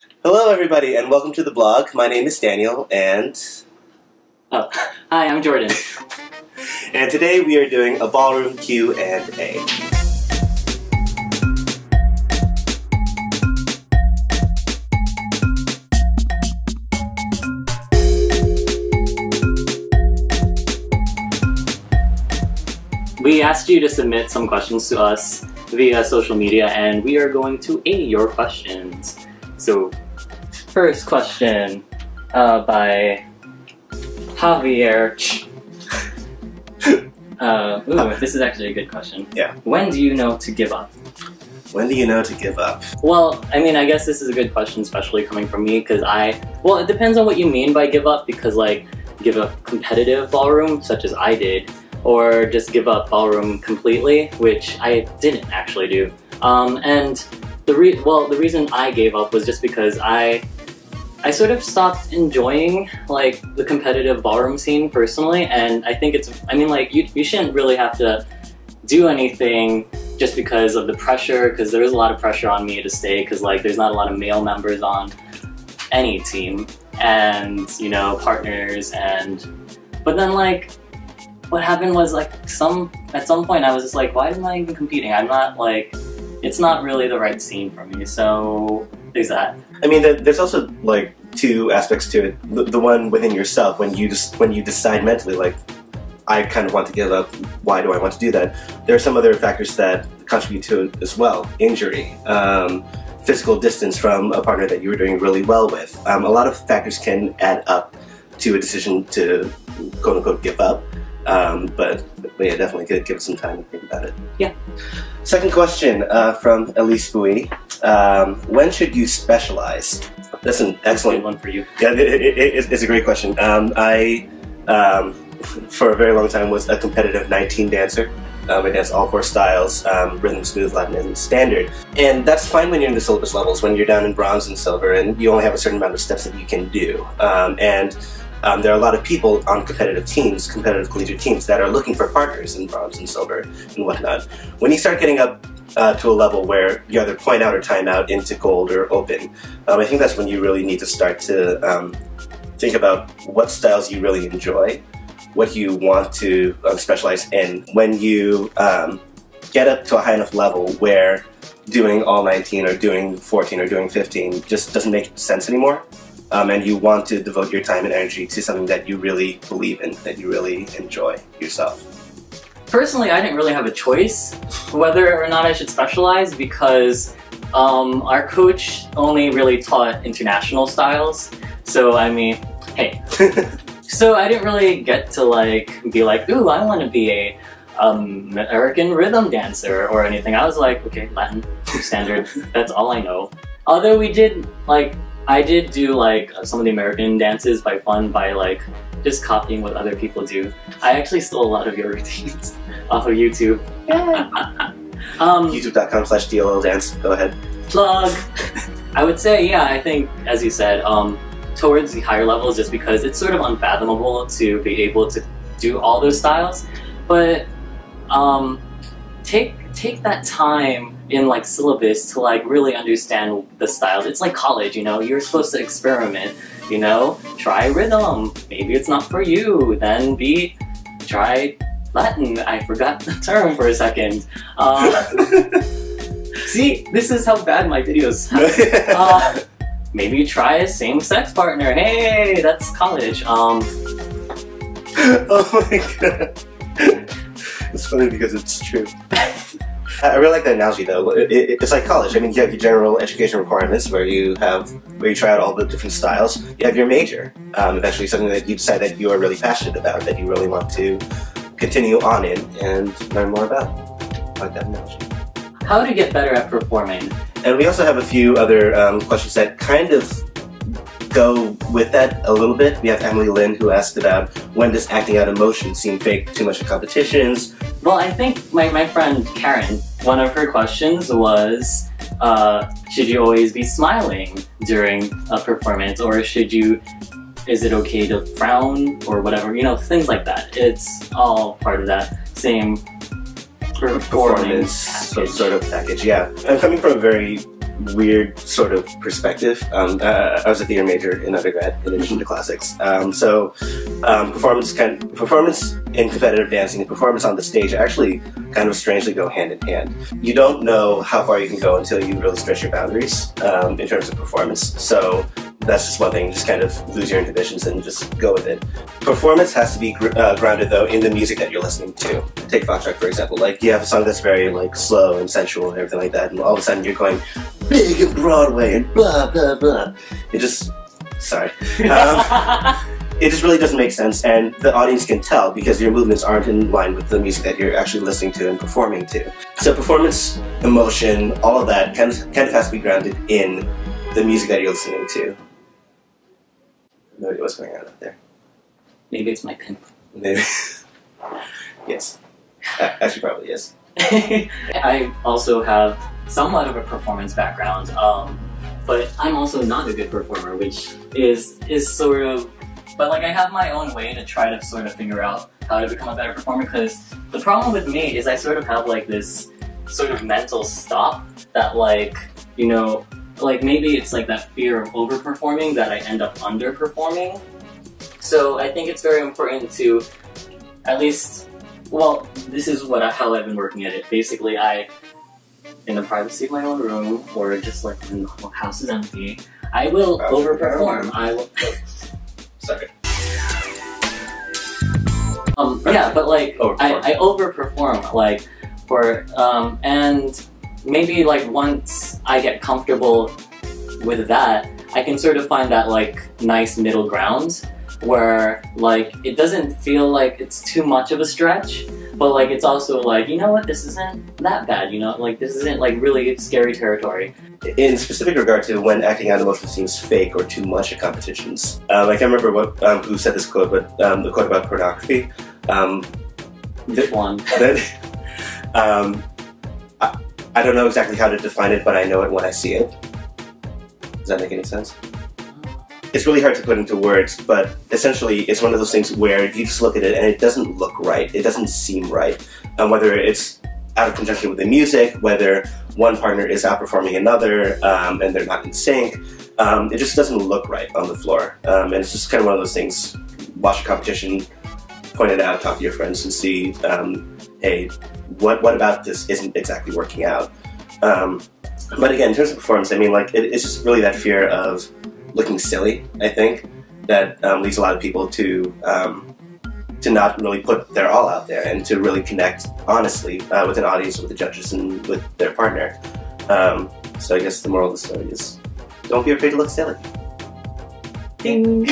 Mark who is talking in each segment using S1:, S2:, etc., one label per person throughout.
S1: Hello everybody and welcome to the blog. My name is Daniel and...
S2: Oh, hi, I'm Jordan.
S1: And today we are doing a Ballroom Q A.
S2: We asked you to submit some questions to us via social media and we are going to A your questions. So, first question by Javier. This is actually a good question.
S1: Yeah.
S2: When do you know to give up?
S1: When do you know to give up?
S2: Well, I mean, I guess this is a good question, especially coming from me, because well, it depends on what you mean by give up, because like, give up competitive ballroom, such as I did, or just give up ballroom completely, which I didn't actually do. And the reason I gave up was just because I sort of stopped enjoying like the competitive ballroom scene personally, and I think you shouldn't really have to do anything just because of the pressure, because there was a lot of pressure on me to stay, because like there's not a lot of male members on any team, and you know, partners, but then like what happened was like at some point I was just like, why am I even competing? I'm not like, it's not really the right scene for me, so there's that.
S1: I mean, there's also like two aspects to it. The one within yourself, when you decide mentally, like, I kind of want to give up, why do I want to do that? There are some other factors that contribute to it as well. Injury, physical distance from a partner that you were doing really well with. A lot of factors can add up to a decision to quote-unquote give up. But yeah, definitely could give it some time to think about it.
S2: Yeah.
S1: Second question from Elise Bui. When should you specialize? That's an excellent
S2: one for you.
S1: Yeah, it's a great question. I, for a very long time, was a competitive 19 dancer. I danced all four styles, rhythm, smooth, Latin, and standard. And that's fine when you're in the syllabus levels, when you're down in bronze and silver, and you only have a certain amount of steps that you can do. There are a lot of people on competitive teams, competitive collegiate teams, that are looking for partners in bronze and silver and whatnot. When you start getting up to a level where you either point out or time out into gold or open, I think that's when you really need to start to think about what styles you really enjoy, what you want to specialize in. When you get up to a high enough level where doing all 19 or doing 14 or doing 15 just doesn't make sense anymore, and you want to devote your time and energy to something that you really believe in, that you really enjoy yourself.
S2: Personally, I didn't really have a choice whether or not I should specialize, because our coach only really taught international styles. So I mean, hey. So I didn't really get to like be like, ooh, I want to be a American rhythm dancer or anything. I was like, okay, Latin, standard, that's all I know. Although I did do like some of the American dances by fun, by like just copying what other people do. I actually stole a lot of your routines off of YouTube.
S1: YouTube.com/DLLdance. Go ahead.
S2: Plug! I would say, yeah, I think, as you said, towards the higher levels, just because it's sort of unfathomable to be able to do all those styles. But take that time in like syllabus to like really understand the styles. It's like college, you know, you're supposed to experiment, you know, try rhythm, maybe it's not for you, then try Latin. I forgot the term for a second. See, this is how bad my videos sound. Maybe try a same-sex partner, hey, that's college.
S1: Oh my god. It's funny because it's true. I really like that analogy though. It's like college. I mean, you have your general education requirements where you try out all the different styles. You have your major, eventually something that you decide that you are really passionate about, that you really want to continue on in and learn more about. I like that analogy.
S2: How to get better at performing.
S1: And we also have a few other questions that kind of go with that a little bit. We have Emily Lynn, who asked about, when does acting out emotion seem fake too much at competitions?
S2: Well, I think my friend Karen, one of her questions was, should you always be smiling during a performance, or is it okay to frown, or whatever, you know, things like that. It's all part of that same performance
S1: sort of package, yeah. I'm coming from a very weird sort of perspective. I was a theater major in undergrad in addition to classics. Performance in competitive dancing and performance on the stage actually kind of strangely go hand in hand. You don't know how far you can go until you really stretch your boundaries in terms of performance. So that's just one thing, just kind of lose your inhibitions and just go with it. Performance has to be grounded though in the music that you're listening to. Take Foxtrot for example, like you have a song that's very like slow and sensual and everything like that, and all of a sudden you're going big and Broadway and blah blah blah. It just, sorry. It just really doesn't make sense, and the audience can tell because your movements aren't in line with the music that you're actually listening to and performing to. So performance, emotion, all of that kind of has to be grounded in the music that you're listening to. No idea what's going on out there.
S2: Maybe it's my pimp.
S1: Maybe. Yes. Actually, probably is.
S2: I also have somewhat of a performance background, but I'm also not a good performer, which is sort of. But like I have my own way to try to sort of figure out how to become a better performer, because the problem with me is I sort of have like this sort of mental stop that like, you know, like maybe it's like that fear of overperforming that I end up underperforming. So I think it's very important to at least, well, this is how I've been working at it. Basically, in the privacy of my own room, or just like when the whole house is empty, I will overperform. I will.
S1: Sorry.
S2: Yeah, but like I overperform, like for and maybe like once I get comfortable with that, I can sort of find that like nice middle ground where like it doesn't feel like it's too much of a stretch, but like it's also like, you know what, this isn't that bad, you know, like this isn't like really scary territory.
S1: In specific regard to when acting out emotion seems fake or too much at competitions, I can't remember who said this quote, but the quote about pornography.
S2: Which one?
S1: I don't know exactly how to define it, but I know it when I see it. Does that make any sense? It's really hard to put into words, but essentially it's one of those things where you just look at it and it doesn't look right, it doesn't seem right. Whether it's out of conjunction with the music, whether one partner is outperforming another and they're not in sync, it just doesn't look right on the floor. And it's just kind of one of those things, watch a competition, point it out, talk to your friends and see, hey, what about this isn't exactly working out? But again, in terms of performance, I mean, like, it's just really that fear of looking silly, I think, that leads a lot of people to not really put their all out there and to really connect honestly with an audience, with the judges, and with their partner. So I guess the moral of the story is, don't be afraid to look silly.
S2: Ding!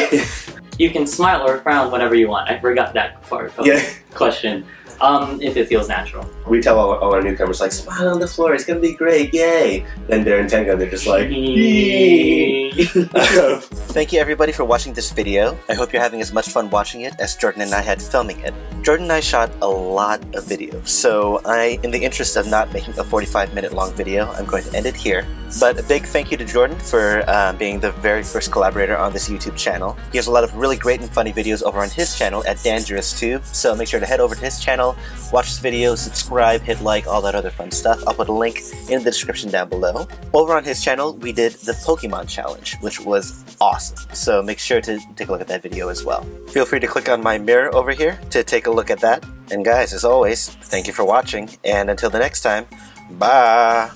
S2: You can smile or frown whenever you want. I forgot that part of the question. If it feels natural.
S1: We tell all our newcomers, like, smile on the floor, it's gonna be great, yay! Then they're in Tango, they're just like, Thank you everybody for watching this video. I hope you're having as much fun watching it as Jordan and I had filming it. Jordan and I shot a lot of videos, so in the interest of not making a 45-minute long video, I'm going to end it here. But a big thank you to Jordan for being the very first collaborator on this YouTube channel. He has a lot of really great and funny videos over on his channel at DangerousTube, so make sure to head over to his channel, watch his videos, subscribe, hit like, all that other fun stuff. I'll put a link in the description down below. Over on his channel, we did the Pokemon Challenge, which was awesome, so make sure to take a look at that video as well. Feel free to click on my mirror over here to take a look at that. And guys, as always, thank you for watching, and until the next time, bye!